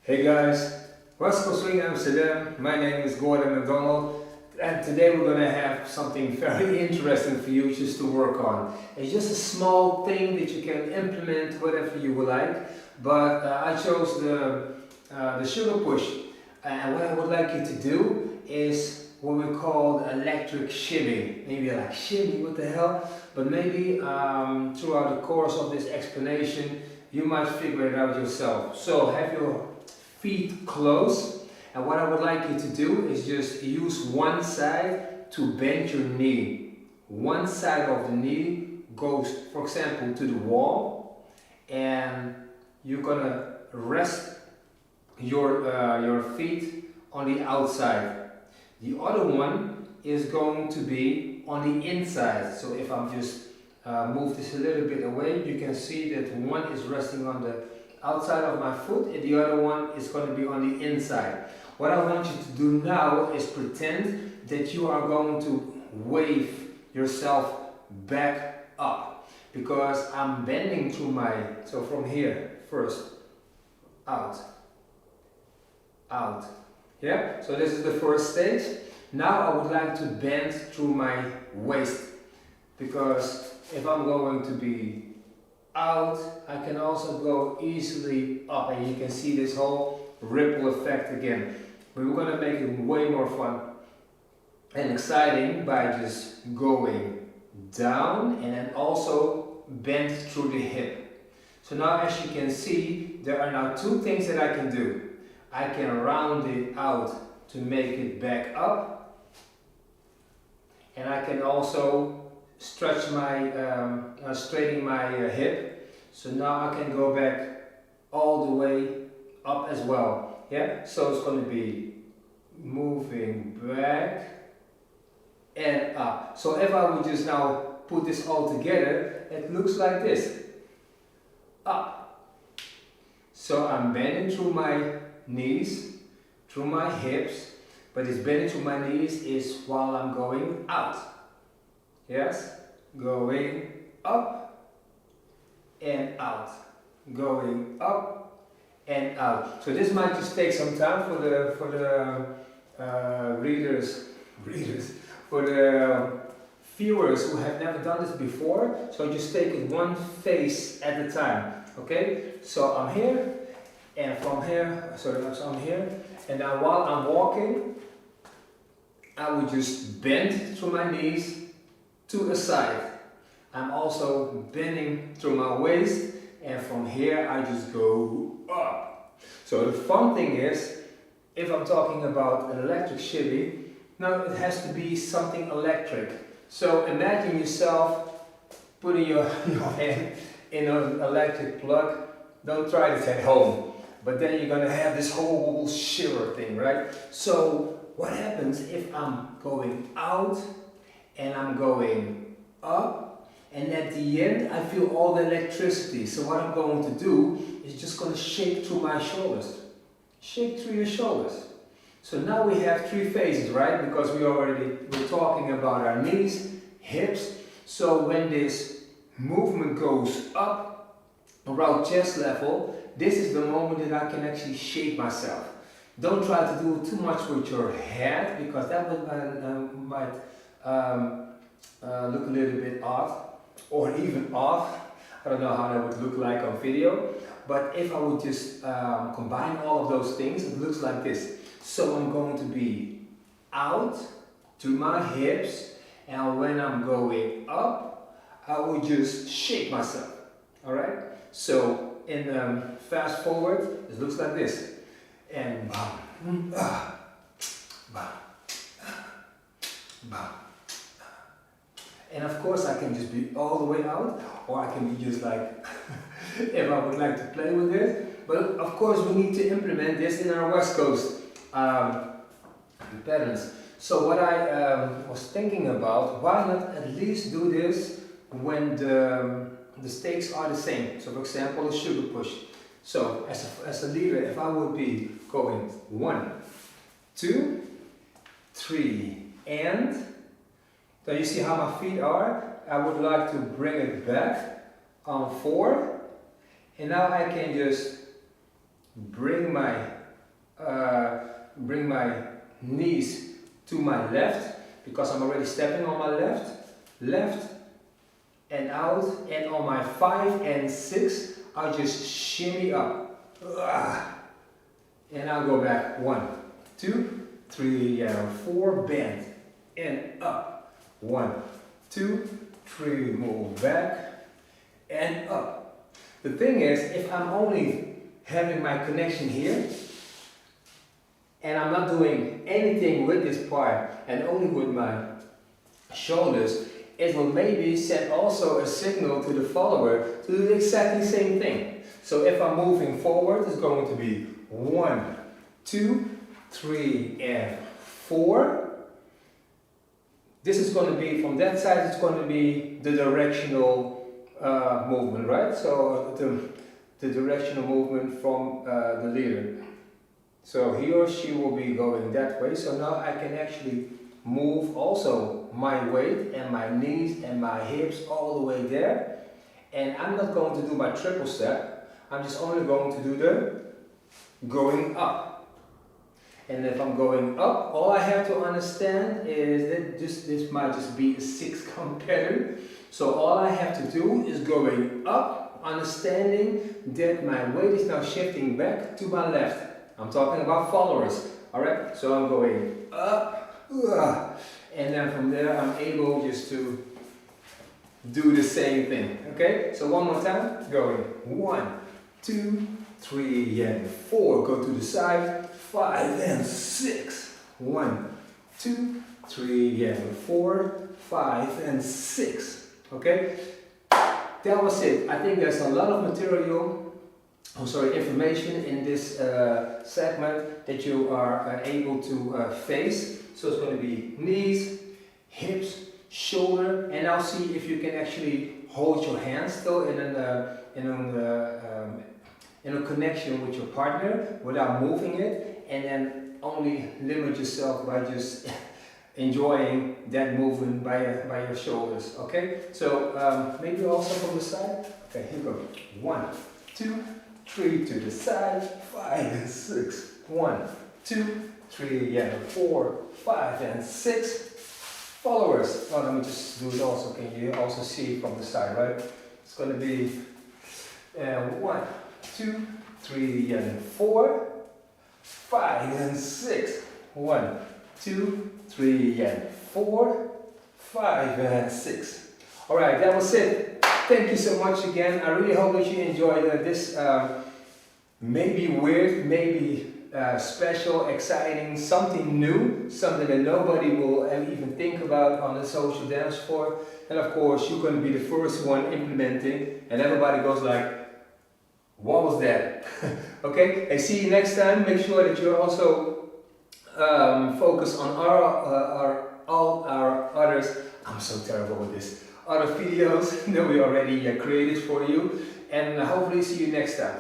Hey guys, WCSA Amsterdam. My name is Gordon McDonald, and today we're going to have something very interesting for you just to work on. It's just a small thing that you can implement whatever you would like, but I chose the sugar push, and what I would like you to do is what we call the electric shimmy. Maybe you're like, shimmy, what the hell? But maybe throughout the course of this explanation you might figure it out yourself. So have your feet close, and what I would like you to do is just use one side to bend your knee. One side of the knee goes, for example, to the wall, and you're gonna rest your feet on the outside. The other one is going to be on the inside. So if I'm just move this a little bit away, you can see that one is resting on the outside of my foot and the other one is going to be on the inside. What I want you to do now is pretend that you are going to wave yourself back up, because I'm bending through my, so from here first, out, out. Yeah, so this is the first stage. Now I would like to bend through my waist, because if I'm going to be out, I can also go easily up, and you can see this whole ripple effect again. But we're going to make it way more fun and exciting by just going down and then also bend through the hip. So now, as you can see, there are now two things that I can do. I can round it out to make it back up, and I can also stretch my, straighten my hip. So now I can go back all the way up as well. Yeah, so it's going to be moving back and up. So if I would just now put this all together, it looks like this. Up. So I'm bending through my knees, through my hips, but this bending through my knees is while I'm going out. Yes, going up and out, going up and out. So this might just take some time for the readers, for the viewers who have never done this before. So just take it one phase at a time. Okay, so I'm here, and from here, so I'm here, and now while I'm walking, I would just bend through my knees to the side. I'm also bending through my waist, and from here I just go up. So the fun thing is, if I'm talking about an electric shimmy, now it has to be something electric. So imagine yourself putting your hand in an electric plug. Don't try this at home, but then you're gonna have this whole shiver thing, right? So what happens if I'm going out and I'm going up, and at the end I feel all the electricity? So what I'm going to do is just going to shake through my shoulders. Shake through your shoulders. So now we have three phases, right? Because we're talking about our knees, hips. So when this movement goes up around chest level, this is the moment that I can actually shake myself. Don't try to do too much with your head, because that might look a little bit odd, or even off. I don't know how that would look like on video, but if I would just combine all of those things, it looks like this. So I'm going to be out to my hips, and when I'm going up, I would just shake myself. Alright? So in fast forward, it looks like this. And bam, bam, bam. And of course I can just be all the way out, or I can be just like, if I would like to play with this. But of course we need to implement this in our West Coast patterns. So what I was thinking about, why not at least do this when the stakes are the same. So for example, a sugar push. So as a leader, if I would be going 1, 2, 3, and so you see how my feet are. I would like to bring it back on 4, and now I can just bring my bring my knees to my left, because I'm already stepping on my left and out, and on my 5 and 6, I'll just shimmy up. And I'll go back 1, 2, 3, and 4, bend, and up. 1, 2, 3, move back, and up. The thing is, if I'm only having my connection here, and I'm not doing anything with this part, and only with my shoulders, it will maybe send also a signal to the follower to do the exactly same thing. So if I'm moving forward, it's going to be 1, 2, 3, and 4. This is going to be, from that side, it's going to be the directional movement, right? So the directional movement from the leader. So he or she will be going that way. So now I can actually move also my weight and my knees and my hips all the way there. And I'm not going to do my triple step. I'm just only going to do the going up. And if I'm going up, all I have to understand is that this might just be a 6-count pattern. So all I have to do is going up, understanding that my weight is now shifting back to my left. I'm talking about followers, alright? So I'm going up, and then from there I'm able just to do the same thing, okay? So one more time, going 1, 2, 3, and 4, go to the side, 5 and 6, 1, 2, 3, and 4, 5 and 6, okay? That was it. I think there's a lot of material, information in this segment that you are able to face. So it's going to be knees, hips, shoulder, and now see if you can actually hold your hands still in a connection with your partner without moving it, and then only limit yourself by just enjoying that movement by your shoulders. Okay, so maybe also from the side. Okay, here we go. 1, 2, 3 to the side, 5 and 6. 1, 2, 3 and 4, 5 and 6. Followers. Oh, let me just do it also. Can you also see from the side, right? It's going to be 1, 2, 3 and 4, 5 and 6. 1, 2, 3 and 4, 5 and 6. All right, that was it. Thank you so much again. I really hope that you enjoyed this maybe weird, maybe special, exciting, something new, something that nobody will even think about on the social dance floor. And of course, you're going to be the first one implementing, and everybody goes like, what was that? Okay, and see you next time. Make sure that you're also focused on all our others. I'm so terrible with this. Other videos that we already created for you, and hopefully see you next time.